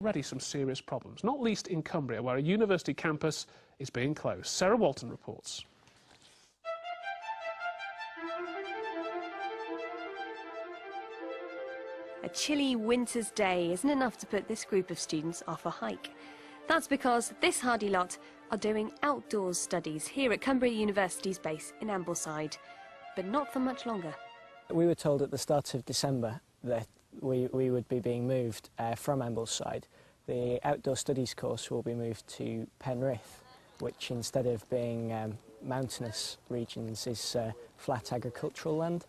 Already some serious problems, not least in Cumbria, where a university campus is being closed. Sarah Walton reports. A chilly winter's day isn't enough to put this group of students off a hike. That's because this hardy lot are doing outdoors studies here at Cumbria University's base in Ambleside, but not for much longer. We were told at the start of December that we would be being moved from Ambleside. The outdoor studies course will be moved to Penrith, which instead of being mountainous regions is flat agricultural land.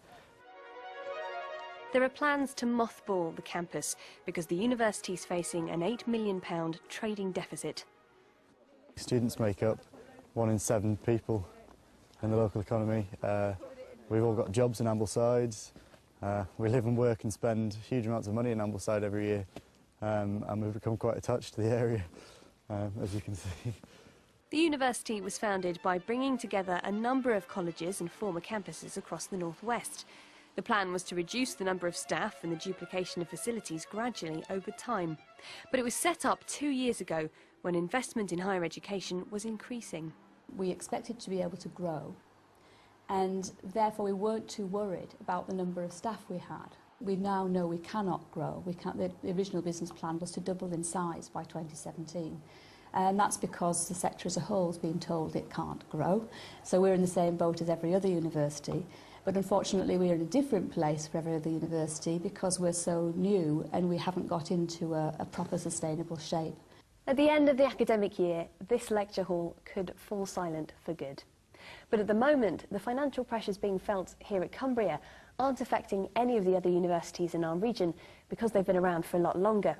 There are plans to mothball the campus because the university is facing an £8 million trading deficit. Students make up 1 in 7 people in the local economy. We've all got jobs in Ambleside. We live and work and spend huge amounts of money in Ambleside every year, and we've become quite attached to the area, as you can see. The university was founded by bringing together a number of colleges and former campuses across the northwest. The plan was to reduce the number of staff and the duplication of facilities gradually over time. But it was set up 2 years ago when investment in higher education was increasing. We expected to be able to grow, and therefore we weren't too worried about the number of staff we had. We now know we cannot grow. The original business plan was to double in size by 2017. And that's because the sector as a whole has been told it can't grow. So we're in the same boat as every other university. But unfortunately we're in a different place for every other university because we're so new and we haven't got into a proper sustainable shape. At the end of the academic year, this lecture hall could fall silent for good. But at the moment, the financial pressures being felt here at Cumbria aren't affecting any of the other universities in our region because they've been around for a lot longer.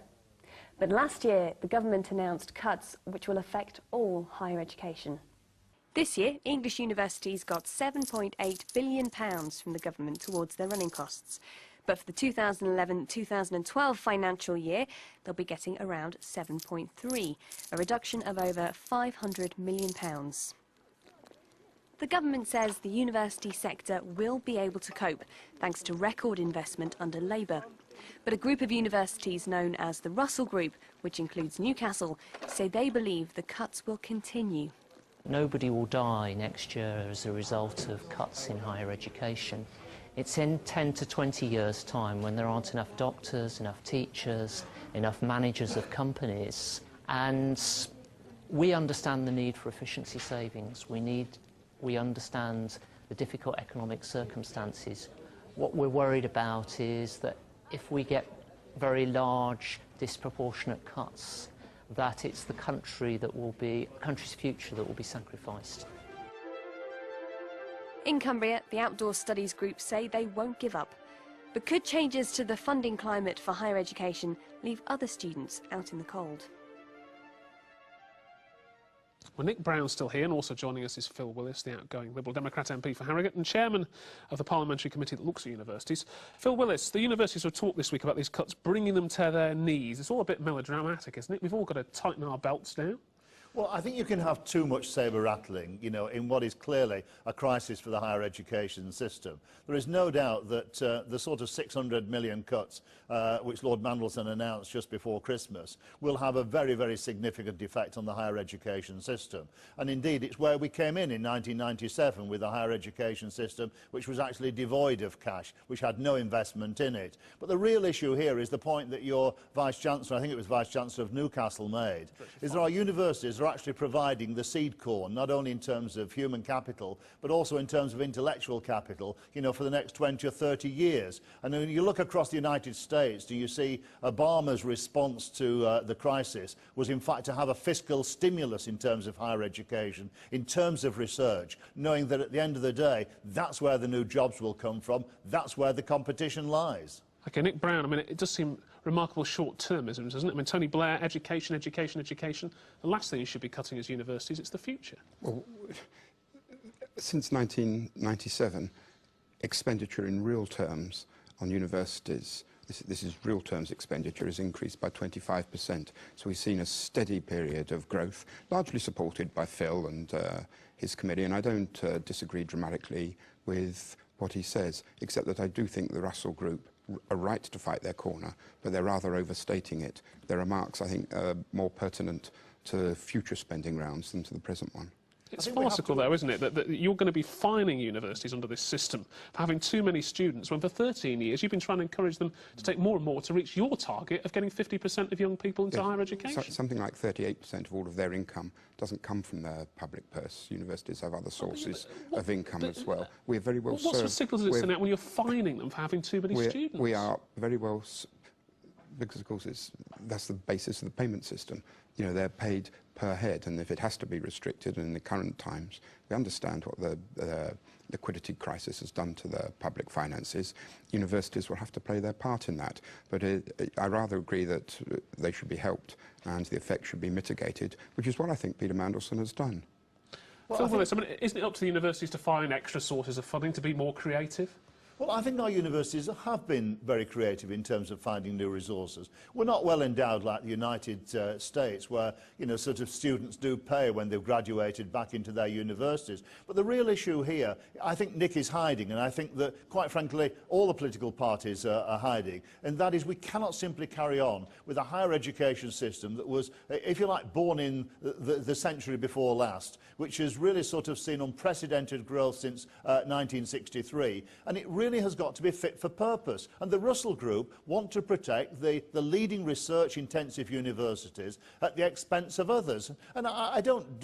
But last year, the government announced cuts which will affect all higher education. This year, English universities got £7.8 billion from the government towards their running costs. But for the 2011-2012 financial year, they'll be getting around 7.3, a reduction of over £500 million. The government says the university sector will be able to cope thanks to record investment under Labour. But a group of universities known as the Russell Group, which includes Newcastle, say they believe the cuts will continue. Nobody will die next year as a result of cuts in higher education. It's in 10 to 20 years' time when there aren't enough doctors, enough teachers, enough managers of companies. And we understand the need for efficiency savings. We understand the difficult economic circumstances. What we're worried about is that if we get very large, disproportionate cuts, that it's the country's future that will be sacrificed. In Cumbria, the Outdoor Studies Group say they won't give up. But could changes to the funding climate for higher education leave other students out in the cold? Well, Nick Brown's still here, and also joining us is Phil Willis, the outgoing Liberal Democrat MP for Harrogate and chairman of the parliamentary committee that looks at universities. Phil Willis, the universities have talked this week about these cuts, bringing them to their knees. It's all a bit melodramatic, isn't it? We've all got to tighten our belts now. Well, I think you can have too much sabre-rattling, you know, in what is clearly a crisis for the higher education system. There is no doubt that the sort of 600 million cuts which Lord Mandelson announced just before Christmas will have a very, very significant effect on the higher education system. And indeed, it's where we came in 1997 with a higher education system which was actually devoid of cash, which had no investment in it. But the real issue here is the point that your Vice-Chancellor, I think it was Vice-Chancellor of Newcastle, made, is that our universities are actually providing the seed corn, not only in terms of human capital, but also in terms of intellectual capital, you know, for the next 20 or 30 years. And when you look across the United States, do you see Obama's response to the crisis was in fact to have a fiscal stimulus in terms of higher education, in terms of research, knowing that at the end of the day, that's where the new jobs will come from, that's where the competition lies. OK, Nick Brown, I mean, it does seem remarkable short-termism, doesn't it? I mean, Tony Blair, education, education, education. The last thing you should be cutting as universities, it's the future. Well, since 1997, expenditure in real terms on universities, this is real terms expenditure, has increased by 25%. So we've seen a steady period of growth, largely supported by Phil and his committee, and I don't disagree dramatically with what he says, except that I do think the Russell Group a right to fight their corner, but they're rather overstating it. Their remarks, I think, are more pertinent to future spending rounds than to the present one. It's farcical, though, isn't it, that you're going to be fining universities under this system for having too many students, when for 13 years you've been trying to encourage them to take more and more to reach your target of getting 50% of young people into higher education. Something like 38% of all of their income doesn't come from their public purse. Universities have other sources of income as well. We're very well served. What sort of signal does it send out when you're fining them for having too many students? We are very well, because of course that's the basis of the payment system. You know, they're paid per head, and if it has to be restricted in the current times, we understand what the liquidity crisis has done to the public finances. Universities will have to play their part in that, but I rather agree that they should be helped and the effect should be mitigated, which is what I think Peter Mandelson has done. Well, Phil Willis, I mean, isn't it up to the universities to find extra sources of funding to be more creative? Well, I think our universities have been very creative in terms of finding new resources. We're not well endowed like the United States, where, you know, sort of students do pay when they've graduated back into their universities. But the real issue here, I think Nick is hiding, and I think that, quite frankly, all the political parties are hiding, and that is we cannot simply carry on with a higher education system that was, if you like, born in the century before last, which has really sort of seen unprecedented growth since 1963, and it really has got to be fit for purpose. And the Russell Group want to protect the leading research-intensive universities at the expense of others. And I don't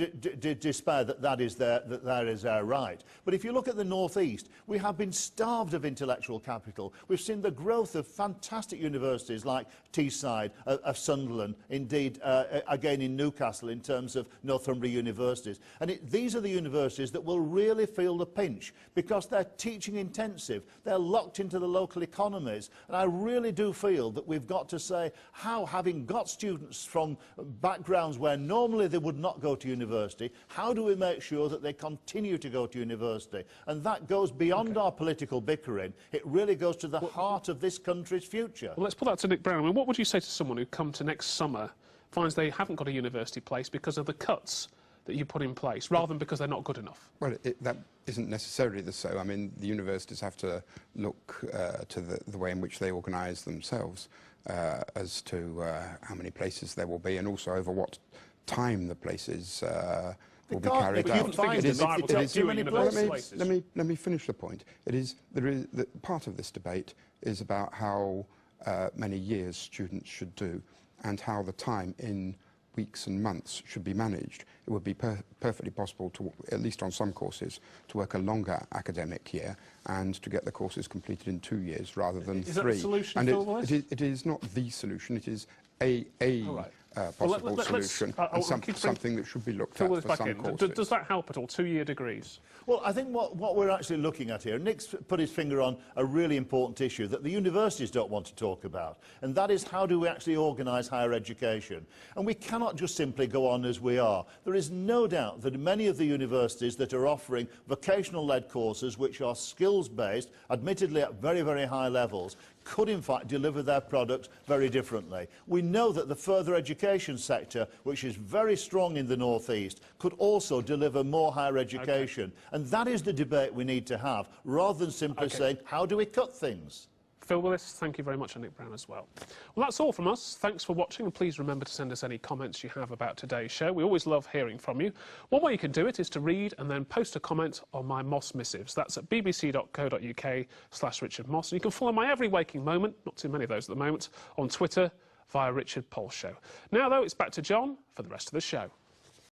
despair that is their right. But if you look at the North East, we have been starved of intellectual capital. We've seen the growth of fantastic universities like Teesside, of Sunderland, indeed, again in Newcastle in terms of Northumbria universities. And these are the universities that will really feel the pinch because they're teaching intensive. They're locked into the local economies. And I really do feel that we've got to say how, having got students from backgrounds where normally they would not go to university, how do we make sure that they continue to go to university? And that goes beyond our political bickering. It really goes to the heart of this country's future. Well, let's put that to Nick Brown. I mean, what would you say to someone who come to next summer, finds they haven't got a university place because of the cuts that you put in place, rather than because they're not good enough? Well, that isn't necessarily so. I mean, the universities have to look to the way in which they organise themselves as to how many places there will be, and also over what time the places will be carried out. Let me finish the point. Part of this debate is about how many years students should do and how the time in weeks and months should be managed. It would be perfectly possible to, at least on some courses, to work a longer academic year and to get the courses completed in 2 years rather than 3. Is that the solution, Phil Willis? It is not the solution. It is a possible solution and something that should be looked at for some courses. Does that help at all, 2-year degrees? Well, I think what we're actually looking at here, Nick's put his finger on a really important issue that the universities don't want to talk about, and that is how do we actually organise higher education? And we cannot just simply go on as we are. There is no doubt that many of the universities that are offering vocational-led courses, which are skills-based, admittedly at very, very high levels, could in fact deliver their products very differently. We know that the further education sector, which is very strong in the North East, could also deliver more higher education. Okay. And that is the debate we need to have, rather than simply saying, how do we cut things? Phil Willis, thank you very much, and Nick Brown as well. Well, that's all from us. Thanks for watching, and please remember to send us any comments you have about today's show. We always love hearing from you. One way you can do it is to read and then post a comment on my Moss missives. That's at bbc.co.uk/Richard Moss. And you can follow my every waking moment, not too many of those at the moment, on Twitter via Richard Pole Show. Now, though, it's back to John for the rest of the show.